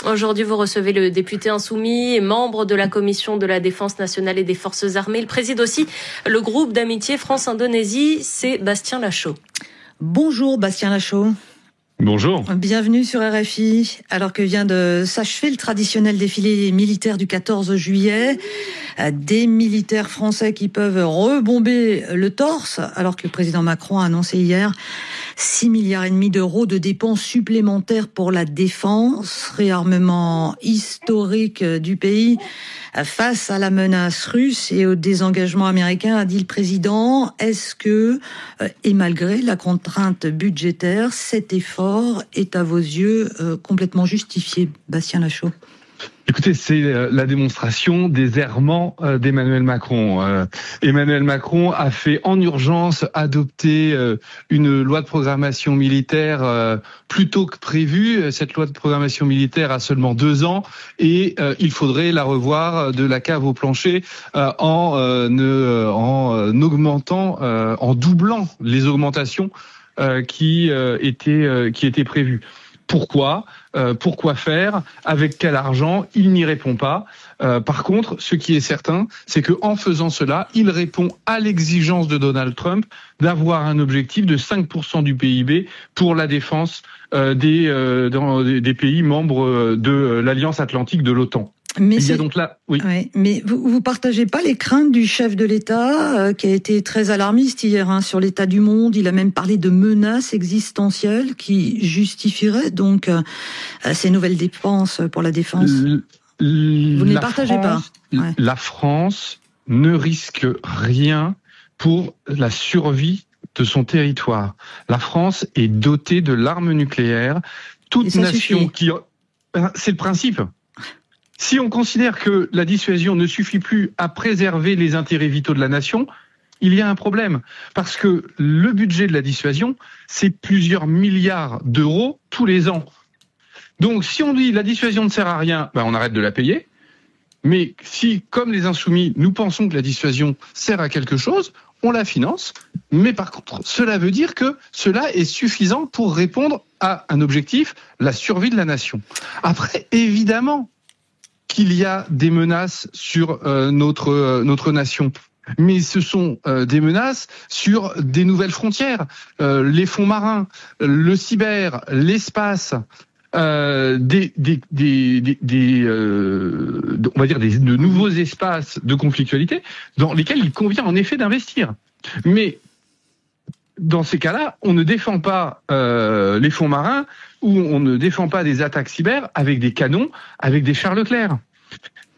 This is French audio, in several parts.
Aujourd'hui, vous recevez le député insoumis et membre de la commission de la défense nationale et des forces armées. Il préside aussi le groupe d'amitié France-Indonésie, c'est Bastien Lachaud. Bonjour Bastien Lachaud. Bonjour. Bienvenue sur RFI. Alors que vient de s'achever le traditionnel défilé militaire du 14 juillet, des militaires français qui peuvent rebomber le torse, alors que le président Macron a annoncé hier 6,5 milliards d'euros de dépenses supplémentaires pour la défense, réarmement historique du pays face à la menace russe et au désengagement américain, a dit le président. Est-ce que, et malgré la contrainte budgétaire, cet effort est à vos yeux complètement justifié, Bastien Lachaud? Écoutez, c'est la démonstration des errements d'Emmanuel Macron. Emmanuel Macron a fait en urgence adopter une loi de programmation militaire plus tôt que prévu. Cette loi de programmation militaire a seulement 2 ans et il faudrait la revoir de la cave au plancher en augmentant, en doublant les augmentations qui étaient prévues. Pourquoi faire? Avec quel argent? Il n'y répond pas. Par contre, ce qui est certain, c'est que en faisant cela, il répond à l'exigence de Donald Trump d'avoir un objectif de 5% du PIB pour la défense des pays membres de l'Alliance Atlantique de l'OTAN. Mais il y a donc là, oui. Ouais, mais vous partagez pas les craintes du chef de l'État qui a été très alarmiste hier sur l'état du monde. Il a même parlé de menaces existentielles qui justifieraient donc ces nouvelles dépenses pour la défense. Vous ne les partagez pas. Ouais. La France ne risque rien pour la survie de son territoire. La France est dotée de l'arme nucléaire. Toute nation c'est le principe. Si on considère que la dissuasion ne suffit plus à préserver les intérêts vitaux de la nation, il y a un problème. Parce que le budget de la dissuasion, c'est plusieurs milliards d'euros tous les ans. Donc si on dit la dissuasion ne sert à rien, on arrête de la payer. Mais si, comme les insoumis, nous pensons que la dissuasion sert à quelque chose, on la finance. Mais par contre, cela veut dire que cela est suffisant pour répondre à un objectif, la survie de la nation. Après, évidemment, qu'il y a des menaces sur notre nation. Mais ce sont des menaces sur des nouvelles frontières, les fonds marins, le cyber, l'espace, on va dire de nouveaux espaces de conflictualité dans lesquels il convient en effet d'investir. Mais dans ces cas-là, on ne défend pas les fonds marins ou on ne défend pas des attaques cyber avec des canons, avec des chars Leclerc.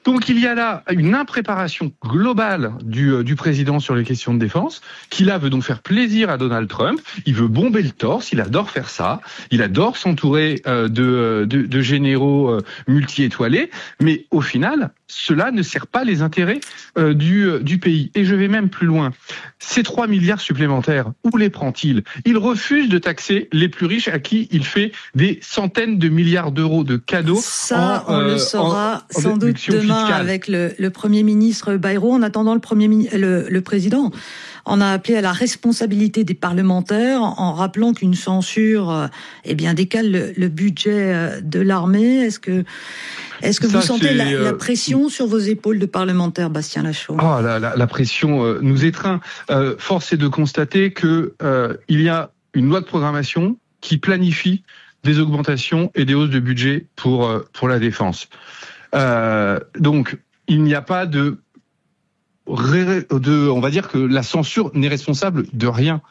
Donc il y a là une impréparation globale du président sur les questions de défense, qui là veut donc faire plaisir à Donald Trump. Il veut bomber le torse, il adore faire ça, il adore s'entourer de généraux multi-étoilés, mais au final, cela ne sert pas les intérêts du pays. Et je vais même plus loin. Ces 3 milliards supplémentaires, où les prend-il? Il refuse de taxer les plus riches à qui il fait des centaines de milliards d'euros de cadeaux. Ça, on le saura sans doute demain avec le Premier ministre Bayrou. En attendant, le président en a appelé à la responsabilité des parlementaires en rappelant qu'une censure décale le budget de l'armée. Est-ce que vous sentez la pression sur vos épaules de parlementaires, Bastien Lachaud? La pression nous étreint. Force est de constater que il y a une loi de programmation qui planifie des augmentations et des hausses de budget pour la défense. Donc, il n'y a pas on va dire que la censure n'est responsable de rien.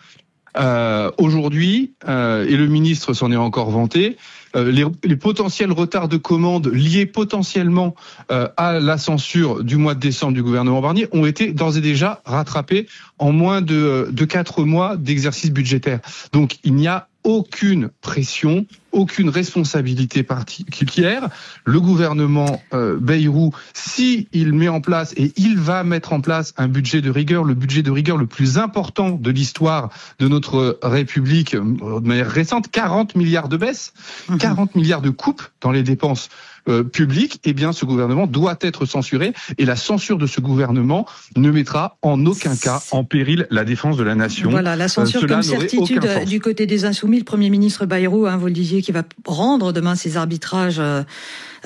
Aujourd'hui, et le ministre s'en est encore vanté, les potentiels retards de commande liés potentiellement à la censure du mois de décembre du gouvernement Barnier ont été d'ores et déjà rattrapés en moins de 4 mois d'exercice budgétaire. Donc il n'y a aucune pression, aucune responsabilité particulière. Le gouvernement Bayrou, s'il met en place, et il va mettre en place un budget de rigueur, le budget de rigueur le plus important de l'histoire de notre République de manière récente, 40 milliards de baisse, 40 milliards de coupes dans les dépenses publiques, eh bien ce gouvernement doit être censuré, et la censure de ce gouvernement ne mettra en aucun cas en péril la défense de la nation. Voilà, la censure comme certitude du côté des insoumis. soumis, le Premier ministre Bayrou, vous le disiez, qui va rendre demain ses arbitrages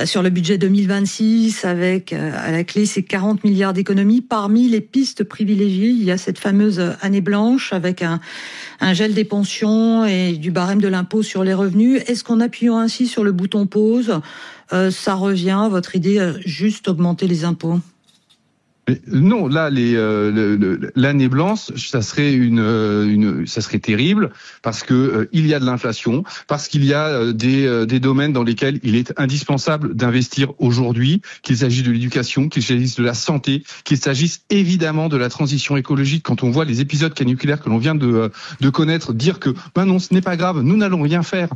sur le budget 2026 avec à la clé ces 40 milliards d'économies. Parmi les pistes privilégiées, il y a cette fameuse année blanche avec un gel des pensions et du barème de l'impôt sur les revenus. Est-ce qu'en appuyant ainsi sur le bouton pause, ça revient à votre idée juste augmenter les impôts ? Mais non, là, l'année blanche, ça serait ça serait terrible parce que il y a de l'inflation, parce qu'il y a des domaines dans lesquels il est indispensable d'investir aujourd'hui, qu'il s'agisse de l'éducation, qu'il s'agisse de la santé, qu'il s'agisse évidemment de la transition écologique. Quand on voit les épisodes caniculaires que l'on vient de connaître, dire que non, ce n'est pas grave, nous n'allons rien faire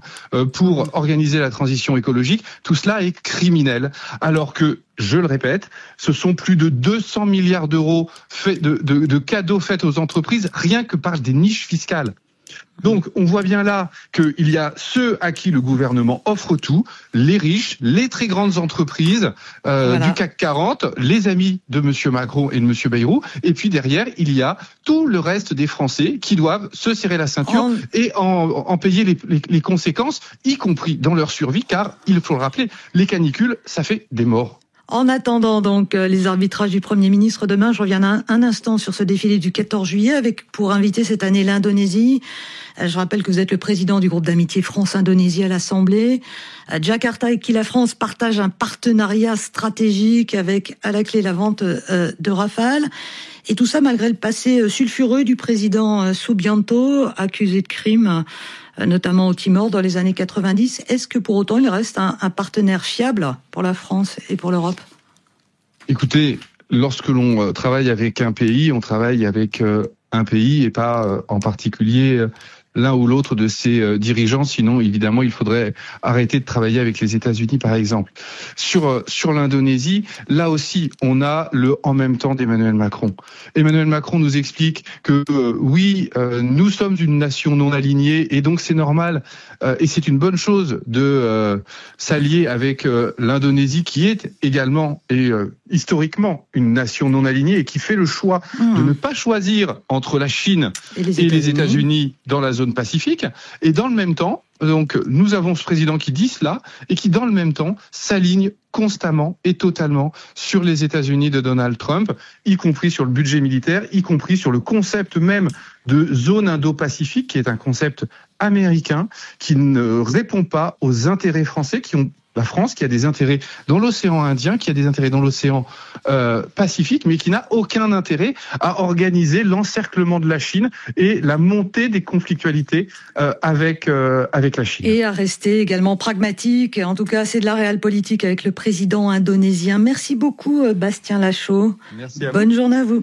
pour organiser la transition écologique, tout cela est criminel. Alors que, je le répète, ce sont plus de 200 milliards d'euros de cadeaux faits aux entreprises, rien que par des niches fiscales. Donc, on voit bien là qu'il y a ceux à qui le gouvernement offre tout, les riches, les très grandes entreprises du CAC 40, les amis de Monsieur Macron et de Monsieur Bayrou, et puis derrière, il y a tout le reste des Français qui doivent se serrer la ceinture et en payer les conséquences, y compris dans leur survie, car, il faut le rappeler, les canicules, ça fait des morts. En attendant donc les arbitrages du Premier ministre demain, je reviens un instant sur ce défilé du 14 juillet avec pour inviter cette année l'Indonésie. Je rappelle que vous êtes le président du groupe d'amitié France-Indonésie à l'Assemblée. Jakarta, avec qui la France partage un partenariat stratégique avec à la clé la vente de Rafale. Et tout ça malgré le passé sulfureux du président Subianto, accusé de crimes, notamment au Timor dans les années 90. Est-ce que pour autant il reste un partenaire fiable pour la France et pour l'Europe ? Écoutez, lorsque l'on travaille avec un pays, on travaille avec un pays et pas en particulier l'un ou l'autre de ses dirigeants, sinon évidemment il faudrait arrêter de travailler avec les États-Unis par exemple. Sur l'Indonésie, là aussi on a le en même temps d'Emmanuel Macron. Emmanuel Macron nous explique que oui, nous sommes une nation non alignée et donc c'est normal et c'est une bonne chose de s'allier avec l'Indonésie qui est également et historiquement une nation non alignée et qui fait le choix de ne pas choisir entre la Chine et les États-Unis dans la zone Pacifique. Et dans le même temps, donc nous avons ce président qui dit cela et qui dans le même temps s'aligne constamment et totalement sur les États-Unis de Donald Trump, y compris sur le budget militaire, y compris sur le concept même de zone Indo-Pacifique, qui est un concept américain qui ne répond pas aux intérêts français, qui ont la France qui a des intérêts dans l'océan Indien, qui a des intérêts dans l'océan Pacifique, mais qui n'a aucun intérêt à organiser l'encerclement de la Chine et la montée des conflictualités avec la Chine. Et à rester également pragmatique. En tout cas, c'est de la réelle politique avec le président indonésien. Merci beaucoup, Bastien Lachaud. Merci à vous. Bonne journée à vous.